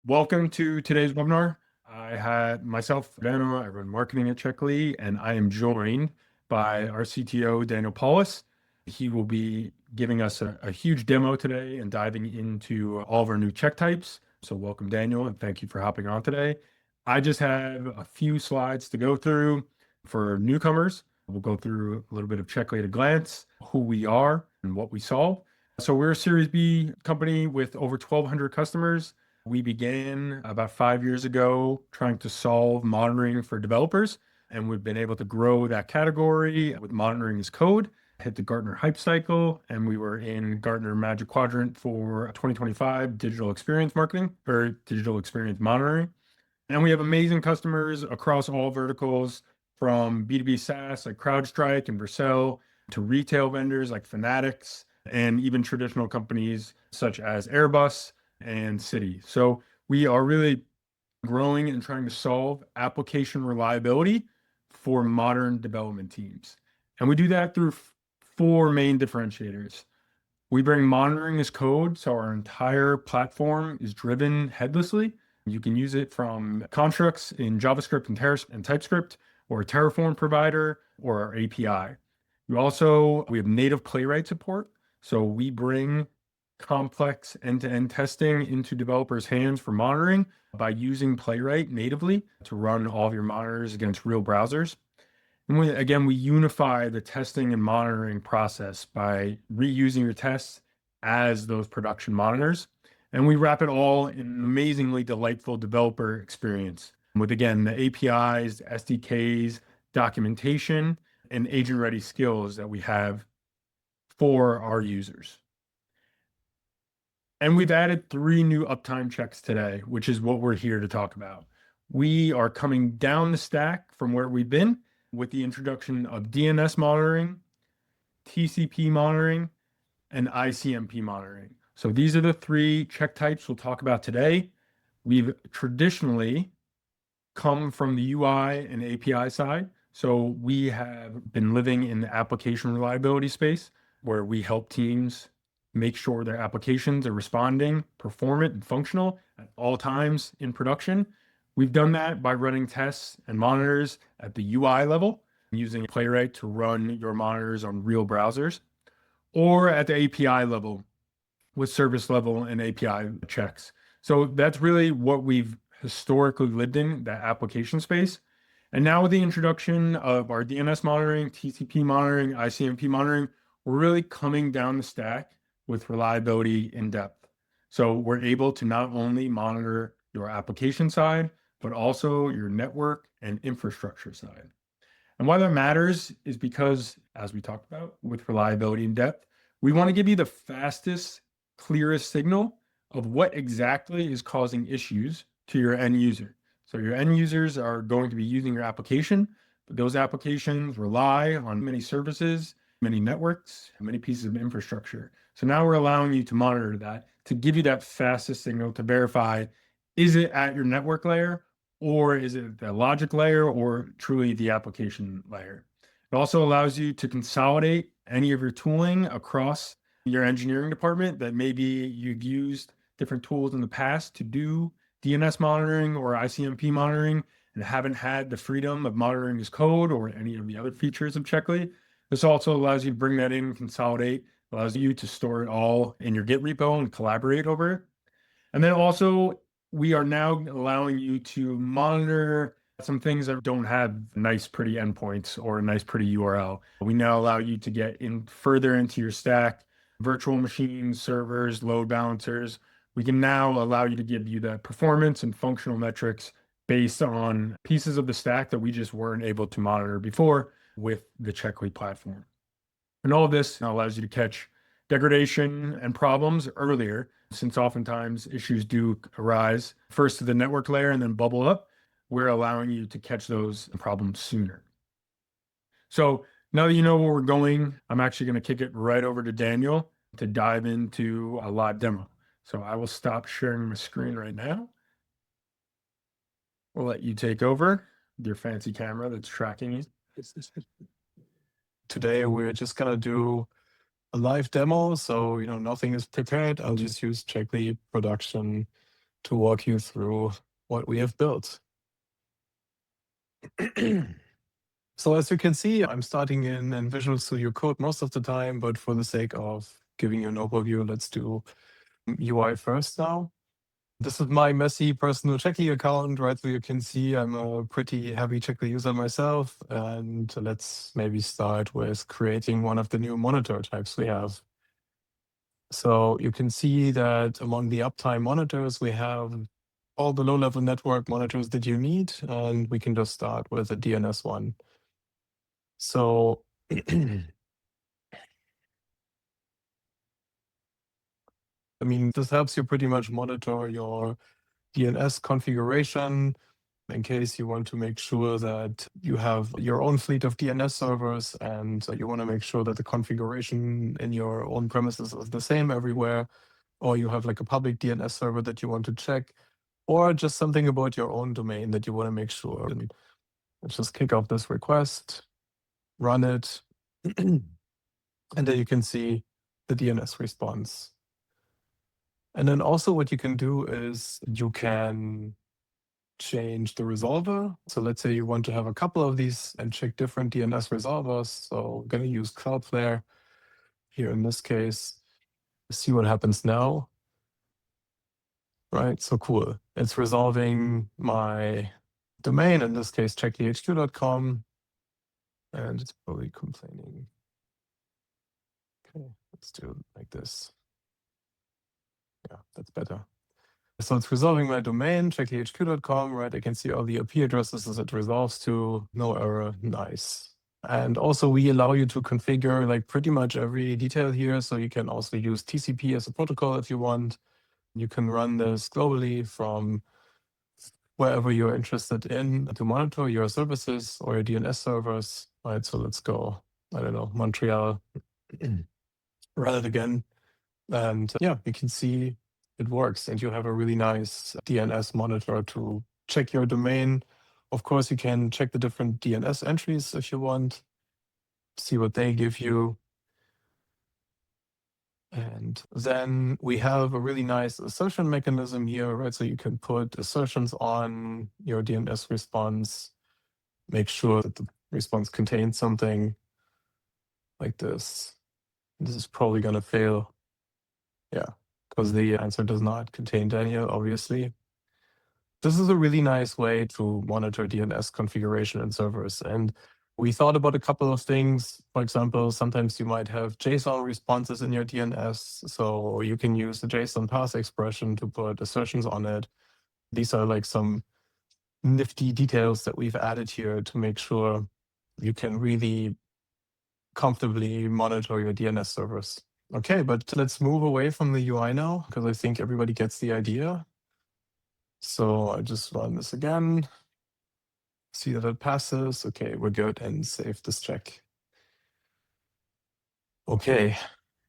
Welcome to today's webinar. I had myself, Daniel, I run marketing at Checkly, and I am joined by our CTO, Daniel Paulus. He will be giving us a huge demo today and diving into all of our new check types. So welcome, Daniel, and thank you for hopping on today. I just have a few slides to go through for newcomers. We'll go through a little bit of Checkly at a glance, who we are and what we solve. So we're a Series B company with over 1,200 customers. We began about 5 years ago trying to solve monitoring for developers, and we've been able to grow that category with monitoring as code, hit the Gartner hype cycle, and we were in Gartner Magic Quadrant for 2025 digital experience marketing or digital experience monitoring. And we have amazing customers across all verticals, from B2B SaaS like CrowdStrike and Vercel to retail vendors like Fanatics, and even traditional companies such as Airbus and Citi. So we are really growing and trying to solve application reliability for modern development teams. And we do that through four main differentiators. We bring monitoring as code, so our entire platform is driven headlessly. You can use it from constructs in JavaScript and TypeScript, or a Terraform provider, or our API. We have native playwright support, so we bring complex end-to-end testing into developers' hands for monitoring by using Playwright natively to run all of your monitors against real browsers. And we unify the testing and monitoring process by reusing your tests as those production monitors. And we wrap it all in an amazingly delightful developer experience with, again, the APIs, SDKs, documentation, and agent-ready skills that we have for our users. And we've added 3 new uptime checks today, which is what we're here to talk about. We are coming down the stack from where we've been with the introduction of DNS monitoring, TCP monitoring, and ICMP monitoring. So these are the 3 check types we'll talk about today. We've traditionally come from the UI and API side. So we have been living in the application reliability space where we help teams make sure their applications are responding, performant, and functional at all times in production. We've done that by running tests and monitors at the UI level, using Playwright to run your monitors on real browsers, or at the API level with service level and API checks. So that's really what we've historically lived in, that application space. And now with the introduction of our DNS monitoring, TCP monitoring, ICMP monitoring, we're really coming down the stack with reliability in depth. So we're able to not only monitor your application side, but also your network and infrastructure side. And why that matters is because, as we talked about with reliability in depth, we want to give you the fastest, clearest signal of what exactly is causing issues to your end user. So your end users are going to be using your application, but those applications rely on many services, many networks, and many pieces of infrastructure. So now we're allowing you to monitor that to give you that fastest signal to verify, is it at your network layer, or is it the logic layer, or truly the application layer? It also allows you to consolidate any of your tooling across your engineering department that maybe you've used different tools in the past to do DNS monitoring or ICMP monitoring and haven't had the freedom of monitoring as code or any of the other features of Checkly. This also allows you to bring that in, consolidate, allows you to store it all in your Git repo and collaborate over it. And then also, we are now allowing you to monitor some things that don't have nice, pretty endpoints or a nice, pretty URL. We now allow you to get in further into your stack, virtual machines, servers, load balancers. We can now allow you to give you the performance and functional metrics based on pieces of the stack that we just weren't able to monitor before with the Checkly platform. And all of this now allows you to catch degradation and problems earlier, since oftentimes issues do arise first to the network layer and then bubble up. We're allowing you to catch those problems sooner. So now that you know where we're going, I'm actually going to kick it right over to Daniel to dive into a live demo. So I will stop sharing my screen right now. We'll let you take over with your fancy camera that's tracking you. Today, we're just going to do a live demo. So, nothing is prepared. I'll just use Checkly production to walk you through what we have built. So as you can see, I'm starting in Visual Studio Code most of the time, but for the sake of giving you an overview, let's do UI first now. This is my messy personal Checkly account, right? So you can see I'm a pretty heavy Checkly user myself. And let's maybe start with creating one of the new monitor types we have. So you can see that among the uptime monitors, we have all the low-level network monitors that you need, and we can just start with a DNS one. So I mean, this helps you pretty much monitor your DNS configuration in case you want to make sure that you have your own fleet of DNS servers and you want to make sure that the configuration in your own premises is the same everywhere, or you have like a public DNS server that you want to check, or just something about your own domain that you want to make sure. Let's just kick off this request, run it, and then you can see the DNS response. And then also what you can do is you can change the resolver. So let's say you want to have a couple of these and check different DNS resolvers. So I'm going to use Cloudflare here in this case. See what happens now. Right, so cool. It's resolving my domain, in this case, checklihq.com. And it's probably complaining. Okay, let's do it like this. Yeah, that's better. So it's resolving my domain, checklihq.com, right? I can see all the IP addresses as it resolves to, no error, nice. And also we allow you to configure like pretty much every detail here. So you can also use TCP as a protocol if you want. You can run this globally from wherever you're interested in to monitor your services or your DNS servers, right? So let's go, I don't know, Montreal, run it again. And yeah, you can see it works and you have a really nice DNS monitor to check your domain. Of course, you can check the different DNS entries if you want, see what they give you. And then we have a really nice assertion mechanism here, right? So you can put assertions on your DNS response, make sure that the response contains something like this. This is probably going to fail. Yeah, because the answer does not contain Daniel, obviously. This is a really nice way to monitor DNS configuration in servers. And we thought about a couple of things. For example, sometimes you might have JSON responses in your DNS. So you can use the JSON parse expression to put assertions on it. These are like some nifty details that we've added here to make sure you can really comfortably monitor your DNS servers. Okay, but let's move away from the UI now, because I think everybody gets the idea. So I just run this again, see that it passes. Okay, we're good, and save this check. Okay,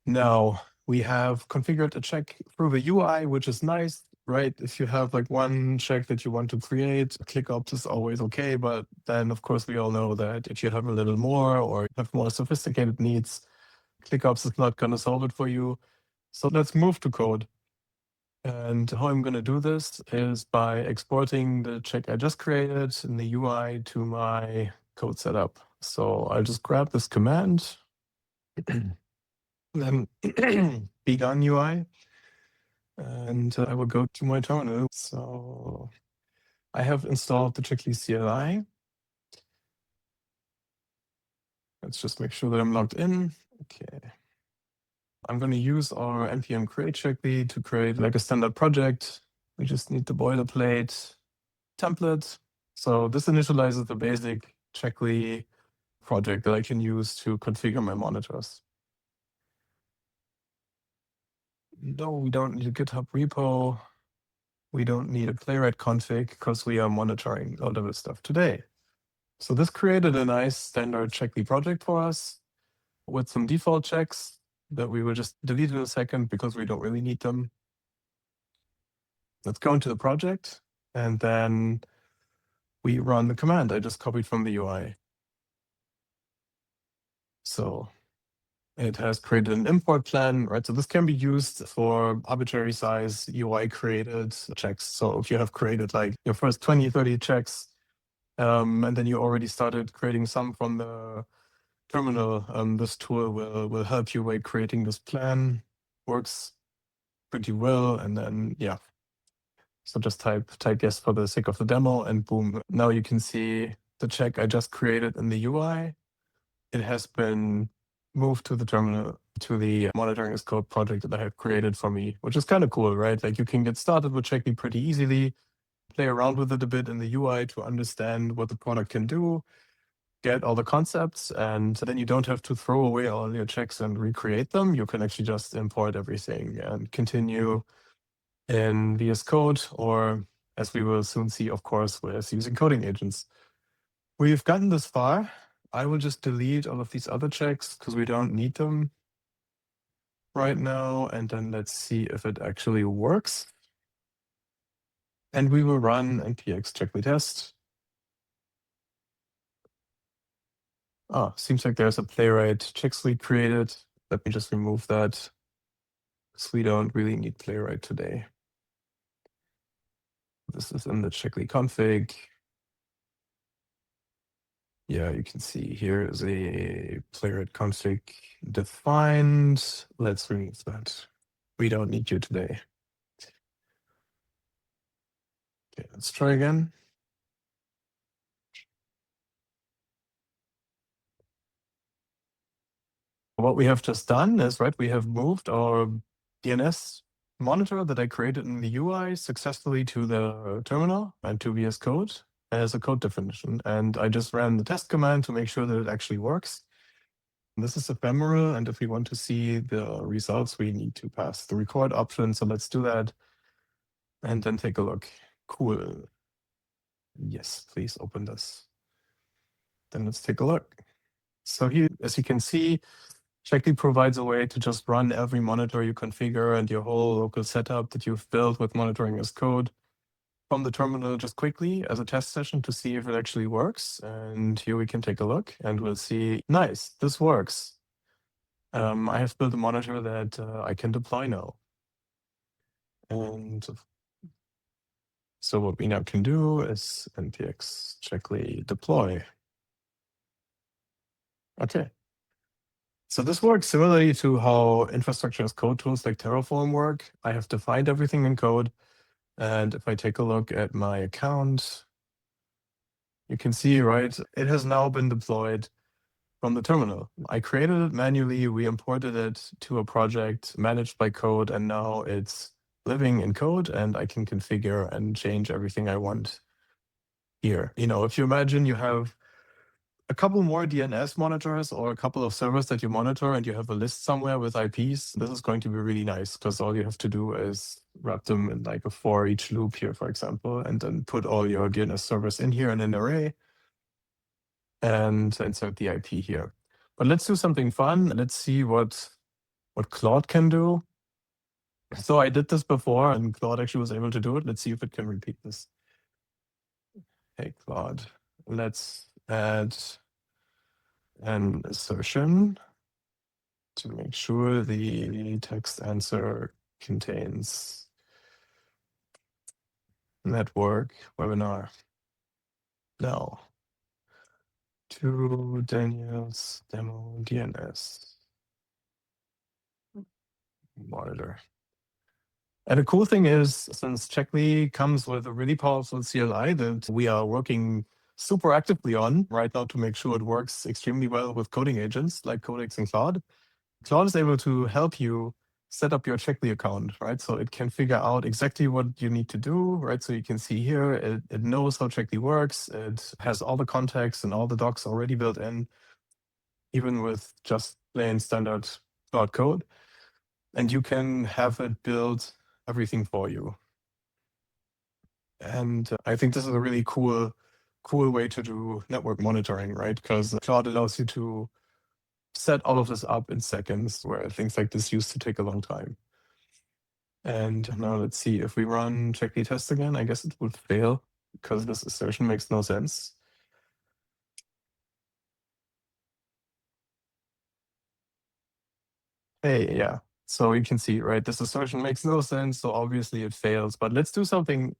now we have configured a check through the UI, which is nice, right? If you have like one check that you want to create, ClickOps is always okay, but then of course we all know that if you have a little more or have more sophisticated needs, ClickOps is not going to solve it for you. So let's move to code. And how I'm going to do this is by exporting the check I just created in the UI to my code setup. So I'll just grab this command, then begun UI, and I will go to my terminal. So I have installed the Checkly CLI. Let's just make sure that I'm logged in. Okay. I'm going to use our npm create Checkly to create like a standard project. We just need the boilerplate template. So this initializes the basic Checkly project that I can use to configure my monitors. No, we don't need a GitHub repo. We don't need a playwright config because we are monitoring low-level stuff today. So this created a nice standard Checkly project for us with some default checks that we will just delete in a second because we don't really need them. Let's go into the project and then we run the command I just copied from the UI. So It has created an import plan, right? So this can be used for arbitrary size UI created checks. So if you have created like your first 20, 30 checks, and then you already started creating some from the terminal, this tool will help you by creating this plan. Works pretty well. And then, yeah. So just type yes for the sake of the demo, and boom. Now you can see the check I just created in the UI. It has been moved to the terminal, to the monitoring as code project that I have created for me, which is kind of cool, right? Like you can get started with Checkly pretty easily, play around with it a bit in the UI to understand what the product can do, get all the concepts, and then you don't have to throw away all your checks and recreate them. You can actually just import everything and continue in VS Code, or as we will soon see, of course, with using coding agents. We've gotten this far. I will just delete all of these other checks because we don't need them right now. And then let's see if it actually works. And we will run npx checkly test. Oh, seems like there's a playwright check suite created. Let me just remove that because we don't really need playwright today. This is in the checkly config. Yeah, you can see here is a playwright config defined. Let's remove that. We don't need you today. Okay, let's try again. What we have just done is, right, we have moved our DNS monitor that I created in the UI successfully to the terminal and to VS Code as a code definition. And I just ran the test command to make sure that it actually works. This is ephemeral, and if we want to see the results, we need to pass the record option. So let's do that and then take a look. Cool. Yes, please open this. Then let's take a look. So here, as you can see, Checkly provides a way to just run every monitor you configure and your whole local setup that you've built with monitoring as code from the terminal just quickly as a test session to see if it actually works. And here we can take a look and we'll see, nice, this works. I have built a monitor that I can deploy now. And so what we now can do is npx checkly deploy. Okay. So this works similarly to how infrastructure as code tools like Terraform work. I have defined everything in code. And if I take a look at my account, you can see, right, it has now been deployed from the terminal. I created it manually. We imported it to a project managed by code, and now it's living in code, and I can configure and change everything I want here. You know, if you imagine you have a couple more DNS monitors or a couple of servers that you monitor and you have a list somewhere with IPs, this is going to be really nice because all you have to do is wrap them in like a for each loop here, for example, and then put all your DNS servers in here in an array and insert the IP here. But let's do something fun. Let's see what Claude can do. So I did this before and Claude actually was able to do it. Let's see if it can repeat this. Hey, Claude, let's add an assertion to make sure the text answer contains network webinar. Now, to Daniel's demo DNS monitor. And the cool thing is, since Checkly comes with a really powerful CLI that we are working super actively on right now to make sure it works extremely well with coding agents like Codex and Claude, Claude is able to help you set up your Checkly account, right? So it can figure out exactly what you need to do, right? So you can see here, it knows how Checkly works. It has all the context and all the docs already built in, even with just plain standard Claude code. And you can have it build everything for you. And I think this is a really cool way to do network monitoring, right? Because Claude allows you to set all of this up in seconds, where things like this used to take a long time. And now let's see, if we run Checkly test again, I guess it would fail because this assertion makes no sense. hey, yeah. So you can see, right, this assertion makes no sense, so obviously it fails. But let's do something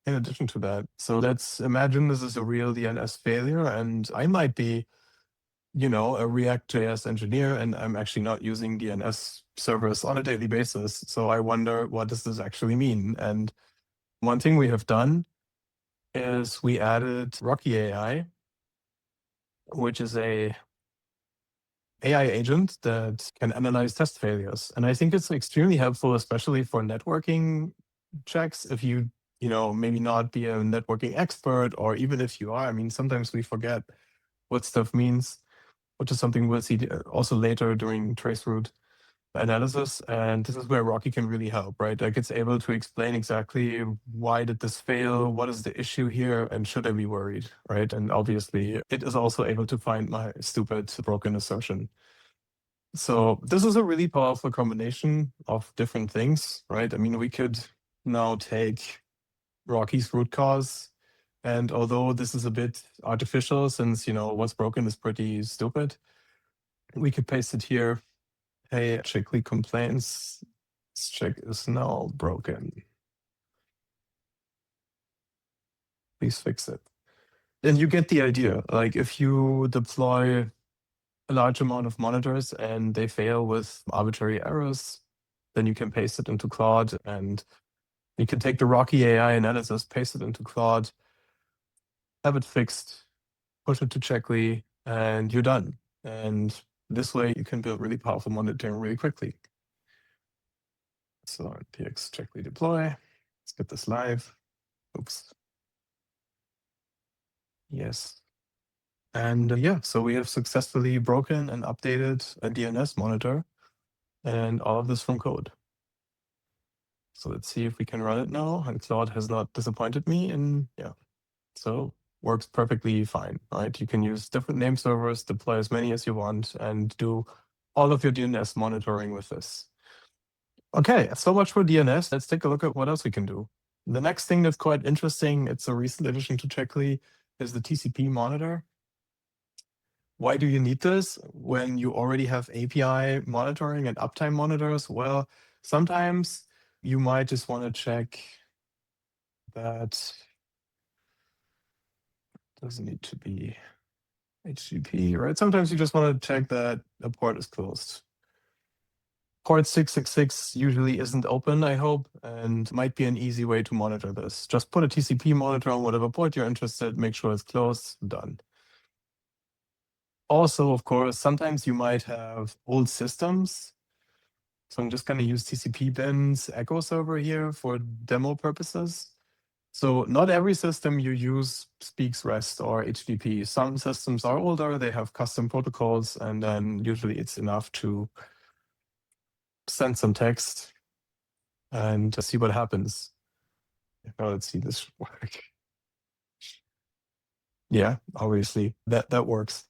in addition to that. So let's imagine this is a real DNS failure, and I might be, a React.js engineer, and I'm actually not using DNS servers on a daily basis. So I wonder, what does this actually mean? And one thing we have done is we added Rocky AI, which is a AI agent that can analyze test failures. And I think it's extremely helpful, especially for networking checks. If maybe not be a networking expert, or even if you are, I mean, sometimes we forget what stuff means, which is something we'll see also later during traceroute analysis. And this is where Rocky can really help, right? Like, it's able to explain exactly why did this fail, what is the issue here, and should I be worried, right? And obviously it is also able to find my stupid broken assertion. So this is a really powerful combination of different things, right? I mean, we could now take Rocky's root cause, and although this is a bit artificial, since what's broken is pretty stupid, we could paste it here. Hey, Checkly complaints. This check is now broken. Please fix it. And you get the idea. Like, if you deploy a large amount of monitors and they fail with arbitrary errors, then you can paste it into Claude, and you can take the Rocky AI analysis, paste it into Claude, have it fixed, push it to Checkly, and you're done. And this way you can build really powerful monitoring really quickly. So npx Checkly deploy. Let's get this live. Oops. Yes. And yeah, so we have successfully broken and updated a DNS monitor, and all of this from code. So let's see if we can run it now. And Claude has not disappointed me. And yeah, so works perfectly fine, right? You can use different name servers, deploy as many as you want, and do all of your DNS monitoring with this. Okay, so much for DNS. Let's take a look at what else we can do. The next thing that's quite interesting, it's a recent addition to Checkly, is the TCP monitor. Why do you need this when you already have API monitoring and uptime monitors? Well, sometimes you might just want to check that doesn't need to be HTTP, right? Sometimes you just want to check that a port is closed. Port 666 usually isn't open, I hope, and might be an easy way to monitor this. Just put a TCP monitor on whatever port you're interested, make sure it's closed, done. Also, of course, sometimes you might have old systems. So I'm just going to use TCP bins echo server here for demo purposes. So not every system you use speaks REST or HTTP. Some systems are older, they have custom protocols, and then usually it's enough to send some text and see what happens. Now let's see this work. Yeah, obviously that works.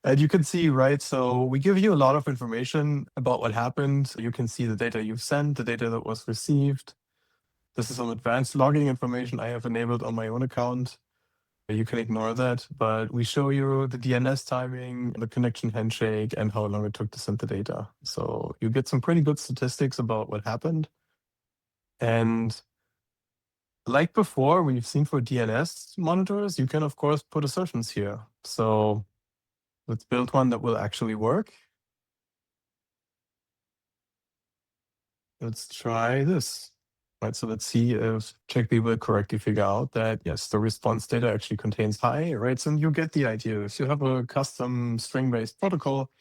And you can see, right, so we give you a lot of information about what happened. You can see the data you've sent, the data that was received. This is some advanced logging information I have enabled on my own account. You can ignore that, but we show you the DNS timing, the connection handshake, and how long it took to send the data. So you get some pretty good statistics about what happened. And like before, we've seen for DNS monitors, you can, of course, put assertions here. So let's build one that will actually work. Let's try this. Right, so let's see if Checkly will correctly figure out that, yes, the response data actually contains hi, right? So you get the idea. If you have a custom string-based protocol,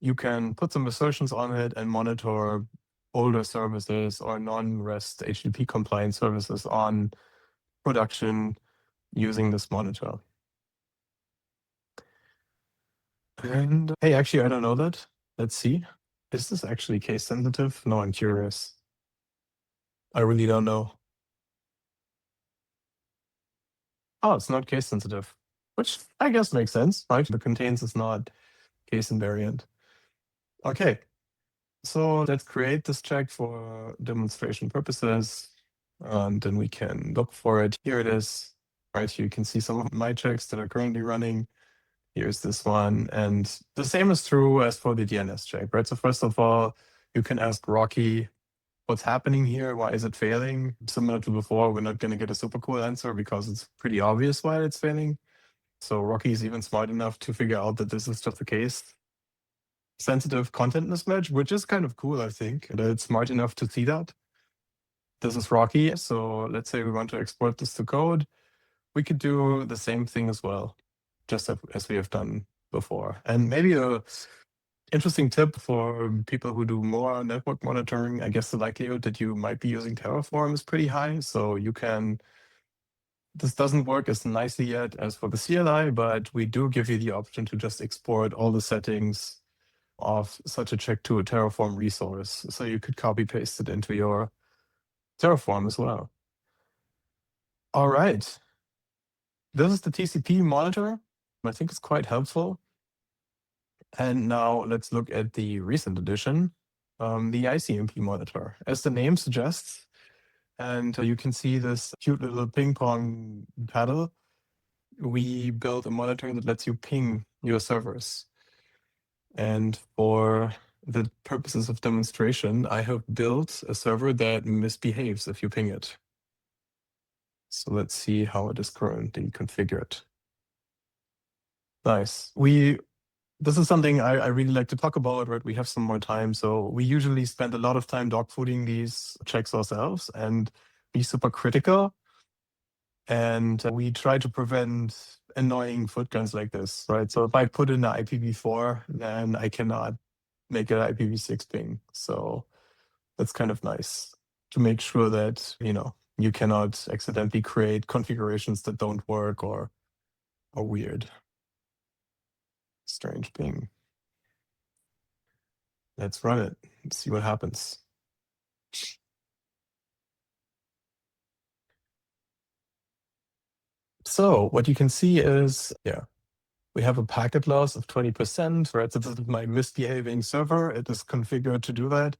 you can put some assertions on it and monitor older services or non-REST HTTP compliant services on production using this monitor. And hey, actually, I don't know that. Let's see. Is this actually case sensitive? No, I'm curious. I really don't know. Oh, it's not case sensitive, which I guess makes sense, right? The contains is not case invariant. Okay, so let's create this check for demonstration purposes, and then we can look for it. Here it is, right? You can see some of my checks that are currently running. Here's this one. And the same is true as for the DNS check, right? So first of all, you can ask Rocky, what's happening here? Why is it failing? Similar to before, we're not going to get a super cool answer because it's pretty obvious why it's failing. So Rocky is even smart enough to figure out that this is just the case. Sensitive content mismatch, which is kind of cool, I think, that it's smart enough to see that. This is Rocky. So let's say we want to export this to code. We could do the same thing as well, just as we have done before. And maybe a interesting tip for people who do more network monitoring, I guess the likelihood that you might be using Terraform is pretty high. So you can, this doesn't work as nicely yet as for the CLI, but we do give you the option to just export all the settings of such a check to a Terraform resource. So you could copy paste it into your Terraform as well. All right. This is the TCP monitor. I think it's quite helpful. And now let's look at the recent edition, the ICMP monitor. As the name suggests, and you can see this cute little ping pong paddle, we built a monitor that lets you ping your servers. And for the purposes of demonstration, I have built a server that misbehaves if you ping it. So let's see how it is currently configured. Nice. This is something I really like to talk about, right? We have some more time. So we usually spend a lot of time dogfooding these checks ourselves and be super critical. And we try to prevent annoying foot guns like this, right? So if I put in an IPv4, then I cannot make an IPv6 ping. So that's kind of nice to make sure that, you cannot accidentally create configurations that don't work or are weird. Strange ping. Let's run it and see what happens. So what you can see is, we have a packet loss of 20%, right? So this is my misbehaving server. It is configured to do that.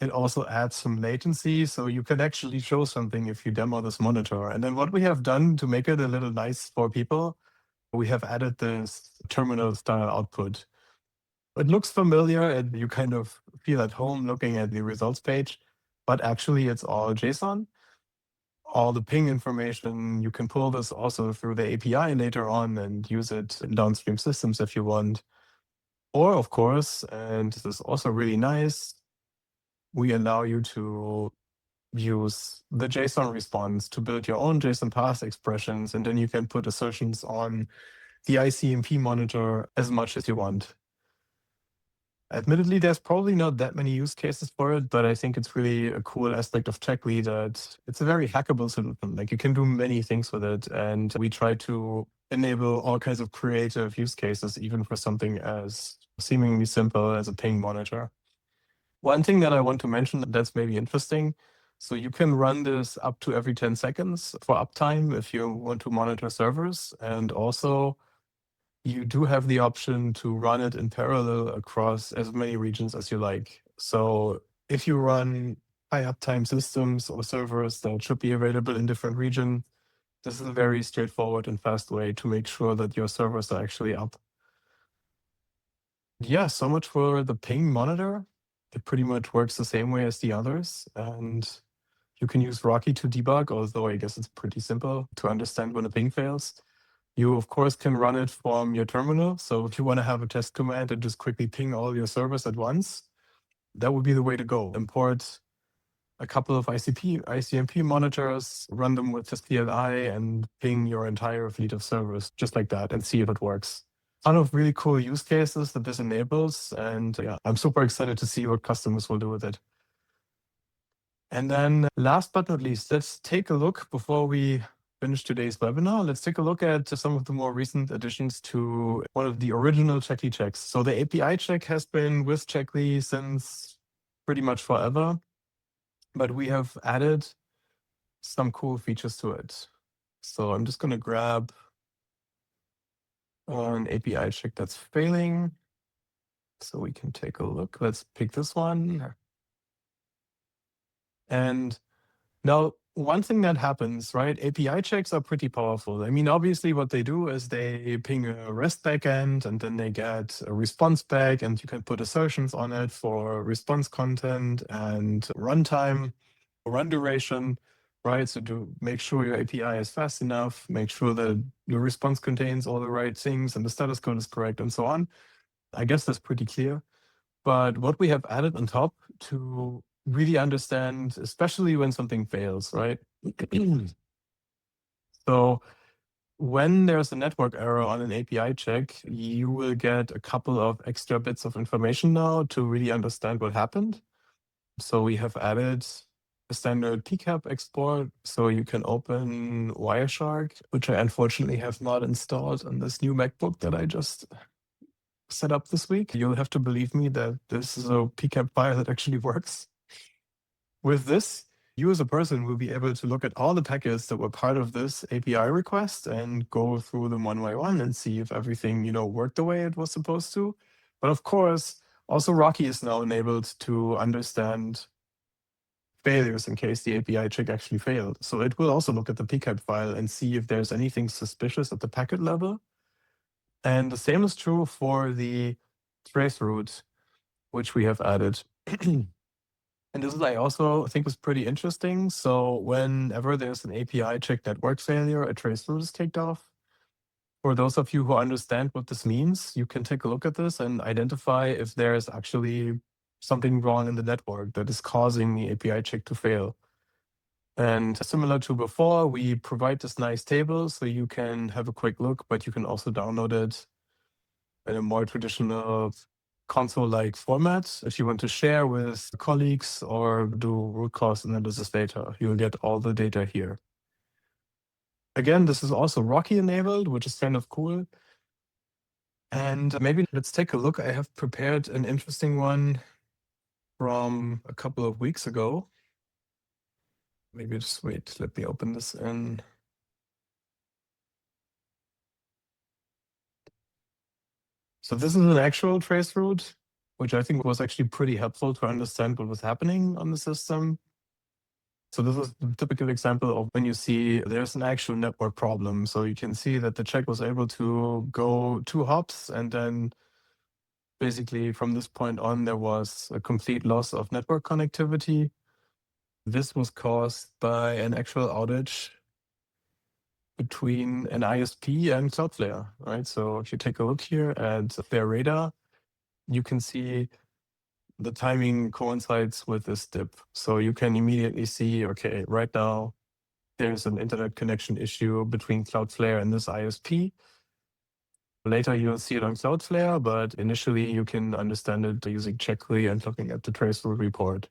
It also adds some latency, so you can actually show something if you demo this monitor. And then what we have done to make it a little nice for people, we have added this terminal style output. It looks familiar and you kind of feel at home looking at the results page, but actually it's all JSON. All the ping information, you can pull this also through the API later on and use it in downstream systems if you want. Or of course, and this is also really nice, we allow you to use the JSON response to build your own JSON path expressions, and then you can put assertions on the ICMP monitor as much as you want. Admittedly, there's probably not that many use cases for it, but I think it's really a cool aspect of Checkly that it's a very hackable solution. Like you can do many things with it, and we try to enable all kinds of creative use cases, even for something as seemingly simple as a ping monitor. One thing that I want to mention that's maybe interesting, so you can run this up to every 10 seconds for uptime if you want to monitor servers, and also you do have the option to run it in parallel across as many regions as you like. So if you run high uptime systems or servers that should be available in different regions, this is a very straightforward and fast way to make sure that your servers are actually up. Yeah, so much for the ping monitor. It pretty much works the same way as the others. And you can use Rocky to debug, although I guess it's pretty simple to understand when a ping fails. You, of course, can run it from your terminal. So if you want to have a test command and just quickly ping all your servers at once, that would be the way to go. Import a couple of ICMP monitors, run them with the CLI, and ping your entire fleet of servers just like that and see if it works. Ton of really cool use cases that this enables. And yeah, I'm super excited to see what customers will do with it. And then last but not least, let's take a look before we finish today's webinar. Let's take a look at some of the more recent additions to one of the original Checkly checks. So the API check has been with Checkly since pretty much forever, but we have added some cool features to it. So I'm just going to grab an API check that's failing so we can take a look. Let's pick this one. And now one thing that happens, right? API checks are pretty powerful. I mean, obviously what they do is they ping a REST backend and then they get a response back, and you can put assertions on it for response content and runtime, run duration, right? So to make sure your API is fast enough, make sure that your response contains all the right things and the status code is correct and so on. I guess that's pretty clear. But what we have added on top to really understand, especially when something fails, right? So when there's a network error on an API check, you will get a couple of extra bits of information now to really understand what happened. So we have added a standard PCAP export, so you can open Wireshark, which I unfortunately have not installed on this new MacBook that I just set up this week. You'll have to believe me that this is a PCAP file that actually works. With this, you as a person will be able to look at all the packets that were part of this API request and go through them one by one and see if everything, worked the way it was supposed to. But of course, also Rocky is now enabled to understand failures in case the API check actually failed. So it will also look at the PCAP file and see if there's anything suspicious at the packet level. And the same is true for the traceroute, which we have added. And this is, I also think, was pretty interesting. So whenever there's an API check network failure, a traceroute is kicked off. For those of you who understand what this means, you can take a look at this and identify if there's actually something wrong in the network that is causing the API check to fail. And similar to before, we provide this nice table so you can have a quick look, but you can also download it in a more traditional console-like format. If you want to share with colleagues or do root cause analysis data, you'll get all the data here. Again, this is also Rocky enabled, which is kind of cool. And maybe let's take a look. I have prepared an interesting one from a couple of weeks ago. Maybe just wait, let me open this in. So this is an actual traceroute, which I think was actually pretty helpful to understand what was happening on the system. So this is the typical example of when you see there's an actual network problem. So you can see that the check was able to go 2 hops, and then basically from this point on, there was a complete loss of network connectivity. This was caused by an actual outage between an ISP and Cloudflare, right? So if you take a look here at their radar, you can see the timing coincides with this dip. So you can immediately see, okay, right now there's an internet connection issue between Cloudflare and this ISP. Later you'll see it on Cloudflare, but initially you can understand it using Checkly and looking at the traceroute report,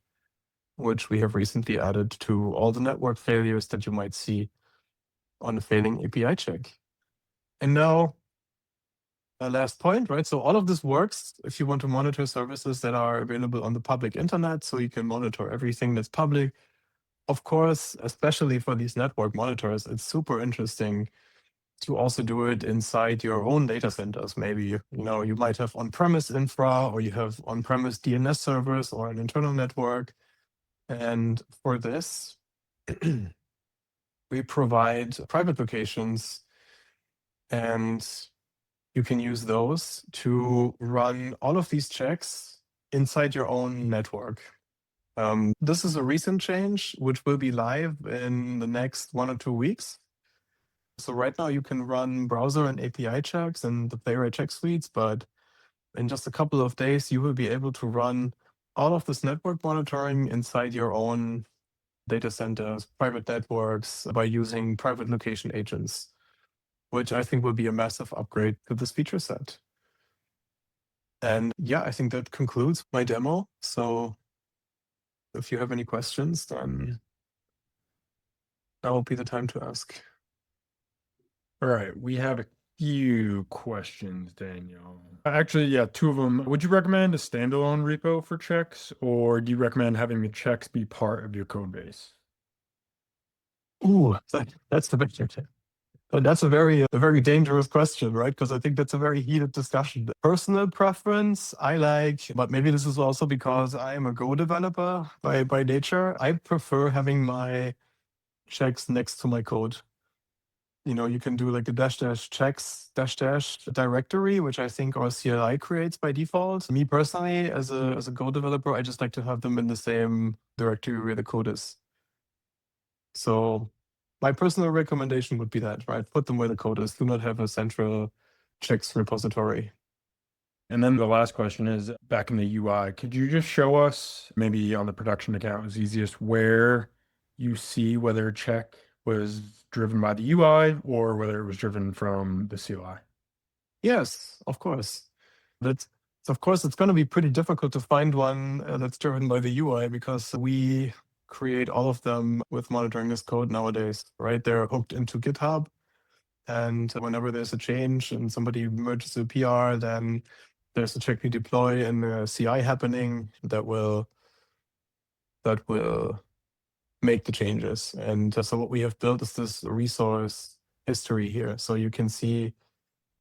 which we have recently added to all the network failures that you might see on a failing API check. And now, last point, right? So all of this works if you want to monitor services that are available on the public internet, so you can monitor everything that's public. Of course, especially for these network monitors, it's super interesting to also do it inside your own data centers. Maybe, you might have on-premise infra, or you have on-premise DNS servers or an internal network. And for this, we provide private locations, and you can use those to run all of these checks inside your own network. This is a recent change, which will be live in the next 1 or 2 weeks. So right now you can run browser and API checks in the Playwright check suites, but in just a couple of days, you will be able to run all of this network monitoring inside your own data centers, private networks, by using private location agents, which I think will be a massive upgrade to this feature set. And yeah, I think that concludes my demo. So if you have any questions, then now will be the time to ask. All right, we have a few questions, Daniel. Actually, yeah, 2 of them. Would you recommend a standalone repo for checks, or do you recommend having the checks be part of your code base? Ooh, that's the big question. But that's a very dangerous question, right? Because I think that's a very heated discussion. Personal preference, I like, but maybe this is also because I am a Go developer by nature. I prefer having my checks next to my code. You can do like a -- checks -- directory, which I think our CLI creates by default. Me personally, as a Go developer, I just like to have them in the same directory where the code is. So my personal recommendation would be that, right? Put them where the code is. Do not have a central checks repository. And then the last question is back in the UI, could you just show us, maybe on the production account is easiest, where you see whether a check was driven by the UI or whether it was driven from the CLI? Yes, of course. Of course, it's going to be pretty difficult to find one that's driven by the UI because we create all of them with monitoring as code nowadays, right? They're hooked into GitHub. And whenever there's a change and somebody merges a PR, then there's a Checkly deploy and a CI happening that will make the changes. And so what we have built is this resource history here. So you can see,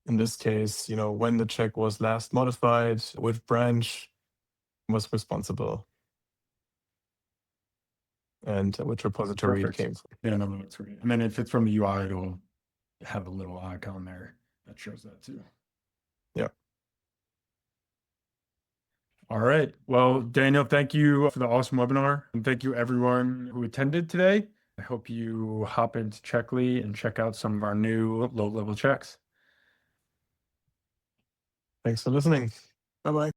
in this case, when the check was last modified, which branch was responsible, and which repository it came from. Yeah, no, that's great. And then if it's from the UI, it'll have a little icon there that shows that too. Yeah. All right. Well, Daniel, thank you for the awesome webinar. And thank you everyone who attended today. I hope you hop into Checkly and check out some of our new low-level checks. Thanks for listening. Bye-bye.